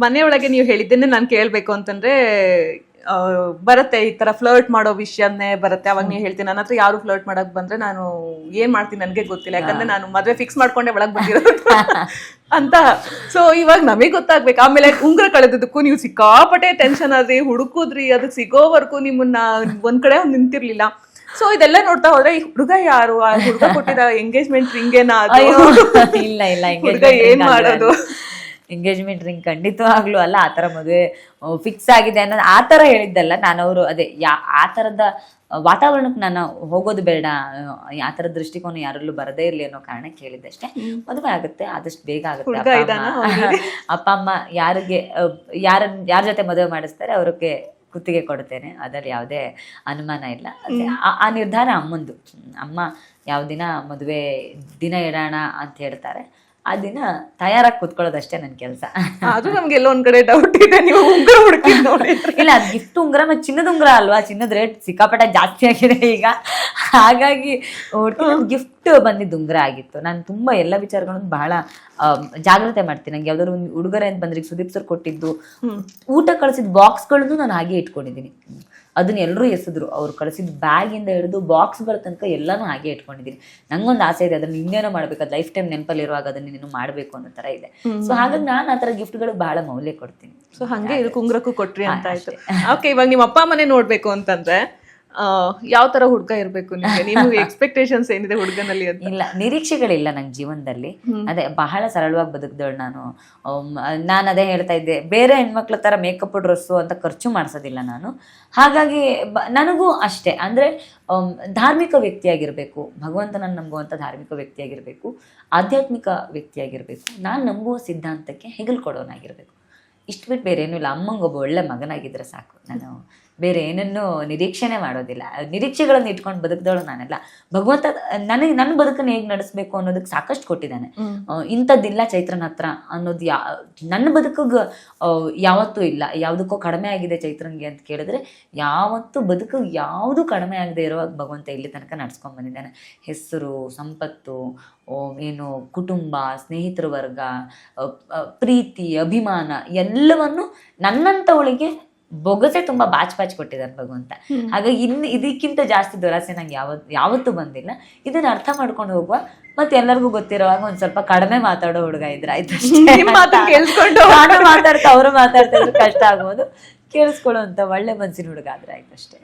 ಮನೆಯೊಳಗೆ ನೀವು ಹೇಳಿದ್ದನ್ನೇ ನಾನು ಕೇಳ್ಬೇಕು ಅಂತಂದ್ರೆ ಬರುತ್ತೆ ಈ ತರ ಫ್ಲರ್ಟ್ ಮಾಡೋ ವಿಷಯನೇ ಬರುತ್ತೆ. ಅವಾಗ ನೀವು ಹೇಳ್ತೀನಿ ನನ್ನ ಹತ್ರ ಯಾರು ಫ್ಲರ್ಟ್ ಮಾಡಕ್ ಬಂದ್ರೆ ನಾನು ಏನ್ ಮಾಡ್ತೀನಿ ನನ್ಗೆ ಗೊತ್ತಿಲ್ಲ, ಯಾಕಂದ್ರೆ ನಾನು ಮದ್ವೆ ಫಿಕ್ಸ್ ಮಾಡ್ಕೊಂಡೆ ಒಳಗ್ ಬಂದಿರೋದು ಅಂತ. ಸೊ ಇವಾಗ ನಮಗೆ ಗೊತ್ತಾಗ್ಬೇಕು. ಆಮೇಲೆ ಉಂಗ್ರ ಕಳೆದಕ್ಕೂ ನೀವು ಸಿಕ್ಕಾಪಟ್ಟೆ ಟೆನ್ಷನ್ ಆದ್ರಿ, ಹುಡುಕುದ್ರಿ, ಅದು ಸಿಗೋವರೆಗೂ ನಿಮ್ಮನ್ನ ಒಂದ್ ಕಡೆ ನಿಂತಿರ್ಲಿಲ್ಲ. ಸೊ ಇದೆಲ್ಲ ನೋಡ್ತಾ ಹೋದ್ರೆ ಈ ಹುಡುಗ ಯಾರು, ಆ ಹುಡುಗ ಕೊಟ್ಟಿದ ಎಂಗೇಜ್ಮೆಂಟ್ ರಿಂಗೇನಾ, ಇಲ್ಲ ಇಲ್ಲ, ಹುಡುಗ ಏನ್ ಮಾಡೋದು? ಎಂಗೇಜ್ಮೆಂಟ್ ರಿಂಗ್ ಖಂಡಿತವಾಗ್ಲೂ ಅಲ್ಲ, ಆತರ ಮದುವೆ ಫಿಕ್ಸ್ ಆಗಿದೆ ಅನ್ನೋದು ಆತರ ಹೇಳಿದ್ದಲ್ಲ ನಾನು. ಅವರು ಅದೇ ಆ ತರದ ವಾತಾವರಣಕ್ಕೆ ನಾನು ಹೋಗೋದು ಬೇಡ, ಆ ಥರದ ದೃಷ್ಟಿಕೋನ ಯಾರಲ್ಲೂ ಬರದೇ ಇರಲಿ ಅನ್ನೋ ಕಾರಣಕ್ಕೆ ಹೇಳಿದ್ದಷ್ಟೇ. ಮದುವೆ ಆಗುತ್ತೆ, ಆದಷ್ಟು ಬೇಗ ಆಗುತ್ತೆ. ಅಪ್ಪ ಅಮ್ಮ ಯಾರ ಜೊತೆ ಮದುವೆ ಮಾಡಿಸ್ತಾರೆ ಅವ್ರಿಗೆ ಕುತ್ತಿಗೆ ಕೊಡ್ತೇನೆ, ಅದರಲ್ಲಿ ಯಾವುದೇ ಅನುಮಾನ ಇಲ್ಲ. ಆ ನಿರ್ಧಾರ ಅಮ್ಮಂದು. ಅಮ್ಮ ಯಾವ ದಿನ ಮದುವೆ ದಿನ ಇಡೋಣ ಅಂತ ಹೇಳ್ತಾರೆ ಆ ದಿನ ತಯಾರಾಗಿ ಕೂತ್ಕೊಳ್ಳೋದಷ್ಟೇ ನನ್ನ ಕೆಲಸ. ಅದು ನಮ್ಗೆ ಎಲ್ಲೋ ಒಂದ್ ಕಡೆ ಡೌಟ್ ಇದೆ, ನೀವು ಉಂಗುರ ಹುಡುಕಿ ನೋಡಿ. ಇಲ್ಲ, ಅದು ಗಿಫ್ಟ್ ಉಂಗುರ ಮತ್ತೆ ಚಿನ್ನದ ಉಂಗುರ ಅಲ್ವಾ, ಚಿನ್ನದ ರೇಟ್ ಸಿಕ್ಕಾಪಟ್ಟೆ ಜಾಸ್ತಿ ಆಗಿದೆ ಈಗ. ಹಾಗಾಗಿ ಗಿಫ್ಟ್ ಬಂದಿದ್ದು ಉಂಗುರ ಆಗಿತ್ತು. ನಾನು ತುಂಬಾ ಎಲ್ಲ ವಿಚಾರಗಳನ್ನು ಬಹಳ ಜಾಗ್ರತೆ ಮಾಡ್ತೀನಿ. ನಂಗೆ ಯಾವ್ದಾದ್ರು ಒಂದು ಉಡುಗೊರೆ ಅಂತ ಬಂದ್ರೆ ಸುದೀಪ್ ಸರ್ ಕೊಟ್ಟಿದ್ದು ಊಟ ಕಳಿಸಿದ ಬಾಕ್ಸ್ಗಳನ್ನು ನಾನು ಹಾಗೆ ಇಟ್ಕೊಂಡಿದ್ದೀನಿ. ಅದನ್ನ ಎಲ್ಲರೂ ಎಸೆದ್ರು, ಅವ್ರು ಕಳಿಸಿದ ಬ್ಯಾಗಿಂದ ಹಿಡಿದು ಬಾಕ್ಸ್ಗಳ ತನಕ ಎಲ್ಲಾನು ಹಾಗೆ ಇಟ್ಕೊಂಡಿದ್ದೀನಿ. ನಂಗೊಂದು ಆಸೆ ಇದೆ, ಅದನ್ನ ಇನ್ನೇನೋ ಮಾಡ್ಬೇಕು, ಅದು ಲೈಫ್ ಟೈಮ್ ನೆನಪಲ್ಲಿ ಇರುವಾಗ ಅದನ್ನ ನೀನು ಮಾಡ್ಬೇಕು ಅನ್ನೋ ತರ ಇದೆ. ಸೊ ಹಾಗಾಗಿ ನಾನು ಆ ತರ ಗಿಫ್ಟ್ಗಳು ಬಹಳ ಮೌಲ್ಯ ಕೊಡ್ತೀನಿ. ಸೊ ಹಂಗೆ ಇದಕ್ಕೆ ಉಂಗ್ರಕ್ಕೂ ಕೊಟ್ರಿ ಅಂತ ಆಯ್ತು. ಓಕೆ, ಇವಾಗ ನಿಮ್ಮ ಅಪ್ಪ ಮನೆ ನೋಡ್ಬೇಕು ಅಂತಂದ್ರೆ ಯಾವ ತರ ಹುಡುಗ ಇರ್ಬೇಕು ನಿಮ್ಗೆ? ನಿಮ್ಗೆ ಎಕ್ಸ್ಪೆಕ್ಟೇಷನ್ಸ್ ಏನಿದೆ ಹುಡುಗನಲ್ಲಿ ಅಂತ? ಇಲ್ಲ, ನಿರೀಕ್ಷೆಗಳಿಲ್ಲ ನಂಗೆ ಜೀವನದಲ್ಲಿ. ಅದೇ ಬಹಳ ಸರಳವಾಗಿ ಬದುಕ್ದವಳು ನಾನು ಅದೇ ಹೇಳ್ತಾ ಇದ್ದೆ, ಬೇರೆ ಹೆಣ್ಮಕ್ಳ ತರ ಮೇಕಪ್ ಡ್ರೆಸ್ಸು ಅಂತ ಖರ್ಚು ಮಾಡಿಸೋದಿಲ್ಲ ನಾನು. ಹಾಗಾಗಿ ನನಗೂ ಅಷ್ಟೇ, ಅಂದ್ರೆ ಧಾರ್ಮಿಕ ವ್ಯಕ್ತಿಯಾಗಿರ್ಬೇಕು, ಭಗವಂತನನ್ನು ನಂಬುವಂಥ ಧಾರ್ಮಿಕ ವ್ಯಕ್ತಿಯಾಗಿರ್ಬೇಕು, ಆಧ್ಯಾತ್ಮಿಕ ವ್ಯಕ್ತಿಯಾಗಿರ್ಬೇಕು, ನಾನು ನಂಬುವ ಸಿದ್ಧಾಂತಕ್ಕೆ ಹೆಗಲು ಕೊಡೋನಾಗಿರ್ಬೇಕು. ಇಷ್ಟು ಬಿಟ್ಟು ಬೇರೆ ಏನೂ ಇಲ್ಲ. ಅಮ್ಮಂಗೆ ಒಬ್ಬ ಒಳ್ಳೆ ಮಗನಾಗಿದ್ರೆ ಸಾಕು. ನಾನು ಬೇರೆ ಏನನ್ನೂ ನಿರೀಕ್ಷೆನೇ ಮಾಡೋದಿಲ್ಲ. ನಿರೀಕ್ಷೆಗಳನ್ನು ಇಟ್ಕೊಂಡು ಬದುಕಿದವಳು ನಾನೆಲ್ಲ. ಭಗವಂತ ನನ್ನ ಬದುಕನ್ನು ಹೇಗೆ ನಡೆಸಬೇಕು ಅನ್ನೋದಕ್ಕೆ ಸಾಕಷ್ಟು ಕೊಟ್ಟಿದ್ದಾನೆ. ಇಂಥದ್ದಿಲ್ಲ ಚೈತ್ರನ ಹತ್ರ ಅನ್ನೋದು ನನ್ನ ಬದುಕಿಗೆ ಯಾವತ್ತೂ ಇಲ್ಲ. ಯಾವುದಕ್ಕೋ ಕಡಿಮೆ ಆಗಿದೆ ಚೈತ್ರನ್ಗೆ ಅಂತ ಕೇಳಿದ್ರೆ ಯಾವತ್ತೂ ಬದುಕು ಯಾವುದು ಕಡಿಮೆ ಆಗದೆ ಇರುವಾಗ ಭಗವಂತ ಇಲ್ಲಿ ತನಕ ನಡ್ಸ್ಕೊಂಡ್ ಬಂದಿದ್ದಾನೆ. ಹೆಸರು, ಸಂಪತ್ತು, ಏನು ಕುಟುಂಬ, ಸ್ನೇಹಿತರ ವರ್ಗ, ಪ್ರೀತಿ, ಅಭಿಮಾನ ಎಲ್ಲವನ್ನು ನನ್ನಂಥವಳಿಗೆ ಬೊಗಸೆ ತುಂಬಾ ಬಾಚ್ ಕೊಟ್ಟಿದ್ದಾರೆ ಭಗವಂತ. ಹಾಗಾಗಿ ಇದಕ್ಕಿಂತ ಜಾಸ್ತಿ ದುರಾಸೆ ನಂಗೆ ಯಾವತ್ತೂ ಬಂದಿಲ್ಲ. ಇದನ್ನ ಅರ್ಥ ಮಾಡ್ಕೊಂಡು ಹೋಗುವ, ಮತ್ತೆ ಎಲ್ಲರಿಗೂ ಗೊತ್ತಿರೋವಾಗ ಒಂದ್ ಸ್ವಲ್ಪ ಕಡಿಮೆ ಮಾತಾಡೋ ಹುಡುಗ ಇದ್ರೆ ಆಯ್ತು. ನಾನು ಮಾತಾಡ್ತಾ ಅವರು ಮಾತಾಡ್ತಾ ಇದ್ರು ಕಷ್ಟ ಆಗ್ಬೋದು, ಕೇಳಿಸ್ಕೊಳ್ಳೋ ಅಂತ ಒಳ್ಳೆ ಮನ್ಸಿನ ಹುಡುಗ ಆದ್ರೆ ಆಯ್ತು ಅಷ್ಟೇ.